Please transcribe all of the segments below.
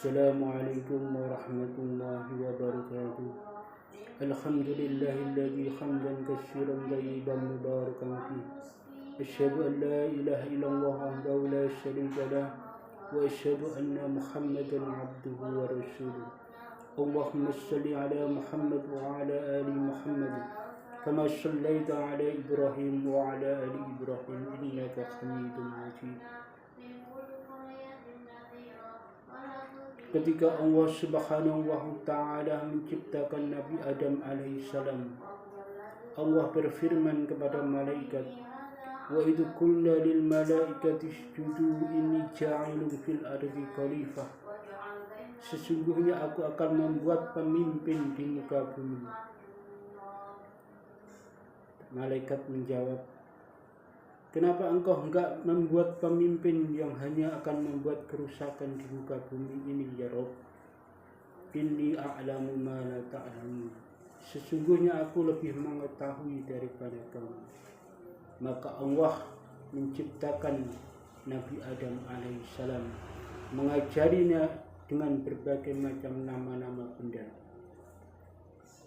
Assalamualaikum warahmatullahi wabarakatuh. Alhamdulillahilladzi hamdan katsiran thayyiban mubarakan fihi. Asyhadu an la ilaha illallah wahdahu la syarika lah wa asyhadu anna Muhammadan abduhu wa rasuluh. Allahumma shalli ala Muhammad wa ala ali Muhammad kama shallaita ala Ibrahim wa ala ali Ibrahim innaka Hamidum Majid. Ketika Allah Subhanahu wa Ta'ala menciptakan Nabi Adam alaihissalam, Allah berfirman kepada malaikat, wa idh qulna lil malaikati isjudu inni ja'ilun fil ardi khalifah. Sesungguhnya aku akan membuat pemimpin di muka bumi. Malaikat menjawab, kenapa engkau enggak membuat pemimpin yang hanya akan membuat kerusakan di muka bumi ini ya Rabb? Inni a'lamu ma la ta'lamun. Sesungguhnya aku lebih mengetahui daripada kamu. Maka Allah menciptakan Nabi Adam alaihissalam, mengajarinya dengan berbagai macam nama-nama benda.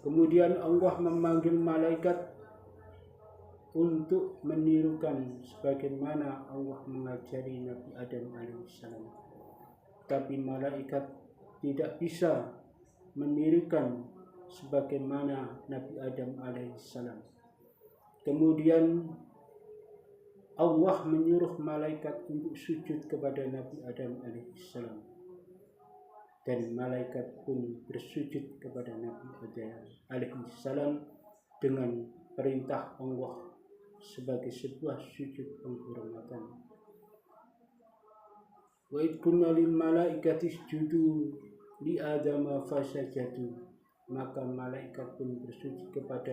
Kemudian Allah memanggil malaikat untuk menirukan sebagaimana Allah mengajari Nabi Adam alaihissalam. Tapi malaikat tidak bisa menirukan sebagaimana Nabi Adam alaihissalam. Kemudian Allah menyuruh malaikat untuk sujud kepada Nabi Adam alaihissalam. Dan malaikat pun bersujud kepada Nabi Adam alaihissalam dengan perintah Allah sebagai sebuah sujud penghormatan. Wa idh qulna lil malaikati isjudu li Adama fasajadu. Maka malaikat pun bersujud kepada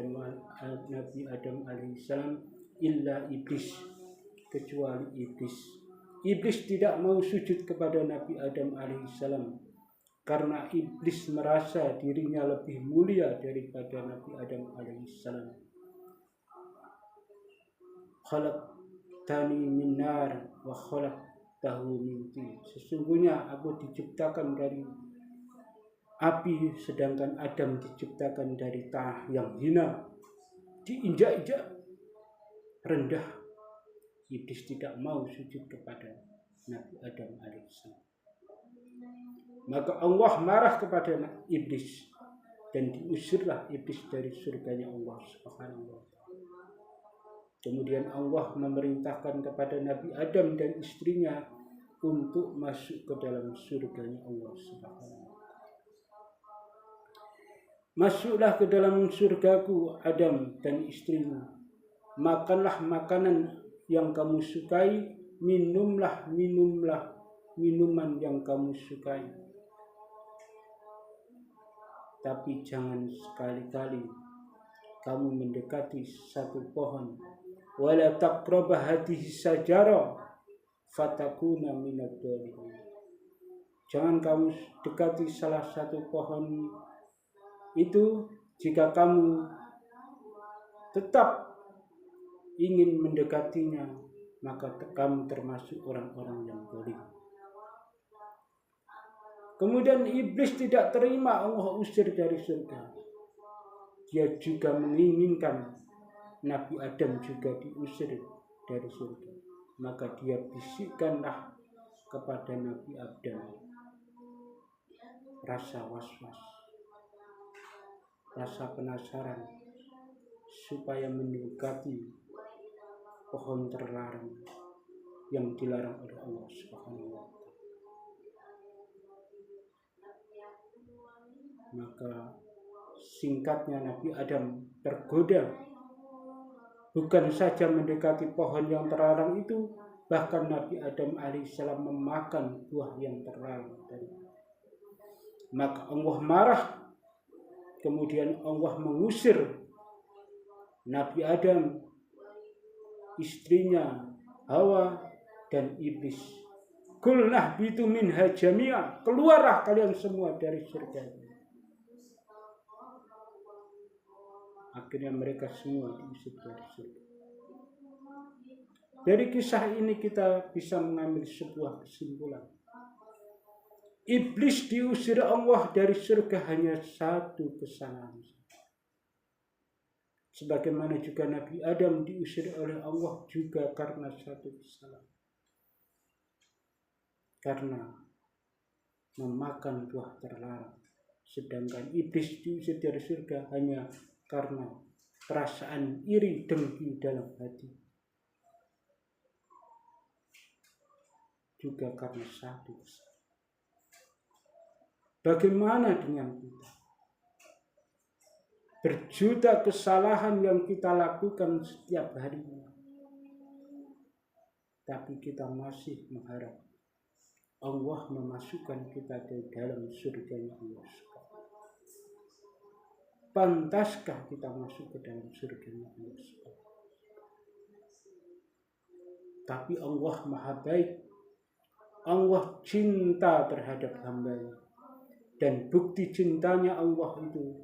Nabi Adam alaihissalam illa iblis, kecuali iblis. Iblis tidak mau sujud kepada Nabi Adam alaihissalam karena iblis merasa dirinya lebih mulia daripada Nabi Adam alaihissalam. Khalaqtani min nar wa khalaqtahu min tin. Sesungguhnya aku diciptakan dari api, sedangkan Adam diciptakan dari tanah yang hina, diinjak-injak, rendah. Iblis tidak mau sujud kepada Nabi Adam alaihissalam. Maka Allah marah kepada iblis dan diusirlah iblis dari surganya Allah Subhanahu wa Ta'ala. Kemudian Allah memerintahkan kepada Nabi Adam dan istrinya untuk masuk ke dalam surganya Allah Subhanahu wa Ta'ala. Masuklah ke dalam surgaku Adam dan istrimu. Makanlah makanan yang kamu sukai, minumlah minuman yang kamu sukai. Tapi jangan sekali-kali kamu mendekati satu pohon. Wala taqrabah hadhihi syajara fatakuna minad dhalimin. Jangan kamu dekati salah satu pohon itu. Jika kamu tetap ingin mendekatinya, maka kamu termasuk orang-orang yang zalim. Kemudian iblis tidak terima Allah usir dari surga. Dia juga menginginkan Nabi Adam juga diusir dari surga. Maka dia bisikkanlah kepada Nabi Adam rasa was-was, rasa penasaran, supaya mendekati pohon terlarang yang dilarang oleh Allah Subhanahu wa Ta'ala. Maka singkatnya Nabi Adam tergoda, bukan saja mendekati pohon yang terlarang itu, bahkan Nabi Adam alaihissalam memakan buah yang terlarang tadi. Maka Allah marah. Kemudian Allah mengusir Nabi Adam, istrinya Hawa, dan iblis. Qulnah bitu minha jami'a. Keluarlah kalian semua dari surga. Akhirnya mereka semua diusir dari surga. Dari kisah ini kita bisa mengambil sebuah kesimpulan Iblis diusir Allah dari surga hanya satu kesalahan. Sebagaimana juga Nabi Adam diusir oleh Allah juga karena satu kesalahan. Karena memakan buah terlarang. Sedangkan iblis diusir dari surga hanya karena perasaan iri dengki dalam hati. Juga karena satu kesalahan. Bagaimana dengan kita? Berjuta kesalahan yang kita lakukan setiap harinya. Tapi kita masih mengharap Allah memasukkan kita ke dalam surganya Allah. Pantaskah kita masuk ke dalam surganya Allah? Tapi Allah Maha Baik. Allah cinta terhadap hamba-Nya. Dan bukti cintanya Allah itu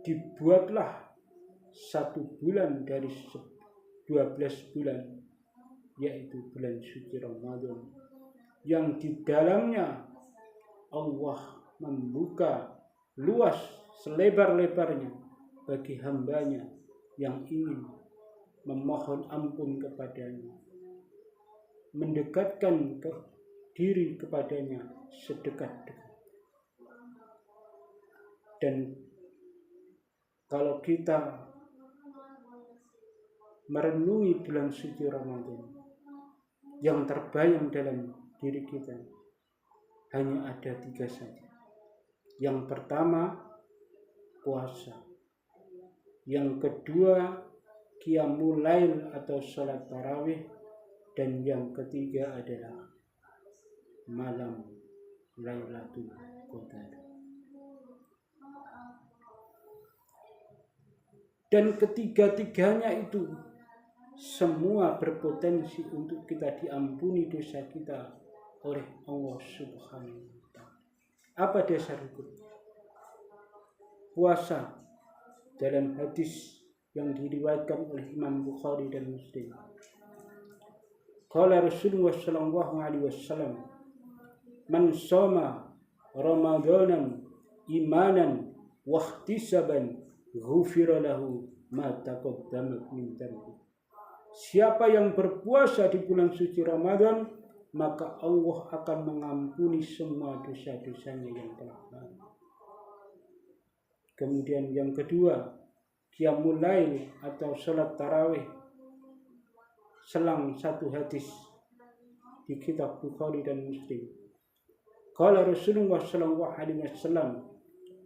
dibuatlah 1 bulan dari 12 bulan, yaitu bulan suci Ramadan, yang di dalamnya Allah membuka luas selebar-lebarnya bagi hamba-Nya yang ingin memohon ampun kepadanya, mendekatkan diri kepadanya sedekat-dekat. Dan kalau kita merenungi bulan suci Ramadan, yang terbayang dalam diri kita hanya ada 3 saja. Yang pertama, puasa. Yang kedua, qiyamul lail atau salat tarawih. Dan yang ketiga adalah malam Lailatul Qadar. Dan ketiga-tiganya itu semua berpotensi untuk kita diampuni dosa kita oleh Allah Subhanahu wa Ta'ala. Apa dasar hukum? Puasa dalam hadis yang diriwayatkan oleh Imam Bukhari dan Muslim. Qala Rasulullah sallallahu alaihi wasallam, "Man shoma Ramadanan imanan wa ihtisaban ghufira lahu ma taqaddama min dhanbi." Siapa yang berpuasa di bulan suci Ramadan, maka Allah akan mengampuni semua dosa-dosanya yang telah lalu. Kemudian yang kedua, qiyamul lail atau salat tarawih. Selang 1 hadis di kitab Bukhari dan Muslim. Qala Rasulullah sallallahu alaihi wasallam,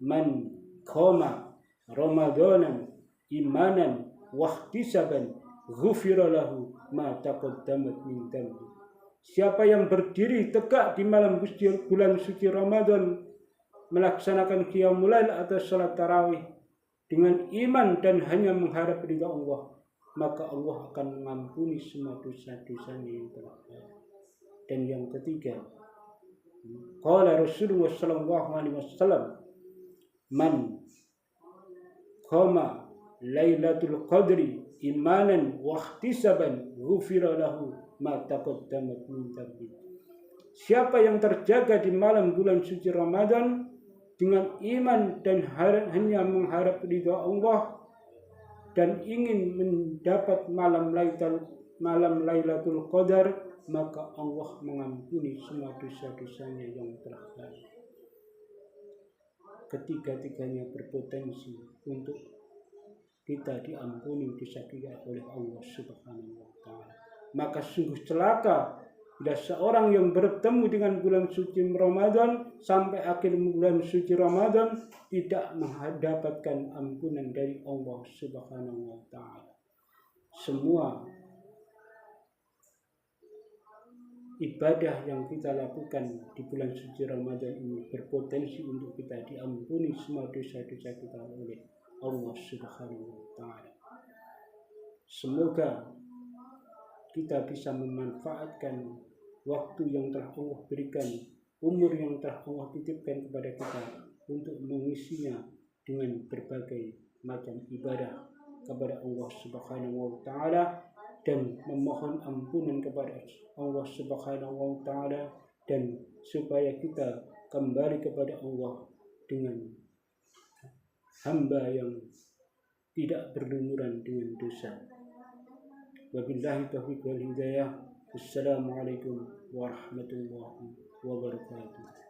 "Man qama Ramadanan imanan wa ihtisaban ghufira lahu ma taqaddamat min dhanbi." Siapa yang berdiri tegak di malam bulan suci Ramadan melaksanakan qiyamul lail atau salat tarawih dengan iman dan hanya mengharap ridha Allah, maka Allah akan mengampuni semua dosa-dosanya yang telah lalu. Dan yang ketiga, qala Rasulullah sallallahu alaihi wasallam, "Man qama Lailatul Qadri imanan wa ihtisaban ghufira lahu ma taqaddamat min dhanbi." Siapa yang terjaga di malam bulan suci Ramadan dengan iman dan hanya mengharap ridha Allah dan ingin mendapat malam Lailatul Qadar, maka Allah mengampuni semua dosa-dosanya yang telah lalu. Ketiga-tiganya berpotensi untuk kita diampuni dosa kita oleh Allah Subhanahu wa Ta'ala. Maka sungguh celaka bila seorang yang bertemu dengan bulan suci Ramadan sampai akhir bulan suci Ramadan tidak mendapatkan ampunan dari Allah Subhanahu wa Ta'ala. Semua ibadah yang kita lakukan di bulan suci Ramadan ini berpotensi untuk kita diampuni semua dosa-dosa kita oleh Allah Subhanahu wa Ta'ala. Semoga kita bisa memanfaatkan waktu yang telah Allah berikan, umur yang telah Allah titipkan kepada kita untuk mengisinya dengan berbagai macam ibadah kepada Allah Subhanahu wa Ta'ala dan memohon ampunan kepada Allah Subhanahu wa Ta'ala, dan supaya kita kembali kepada Allah dengan hamba yang tidak berlumuran dengan dosa. Wabillahi taufiq wal hidayah. Wassalamualaikum warahmatullahi wabarakatuh.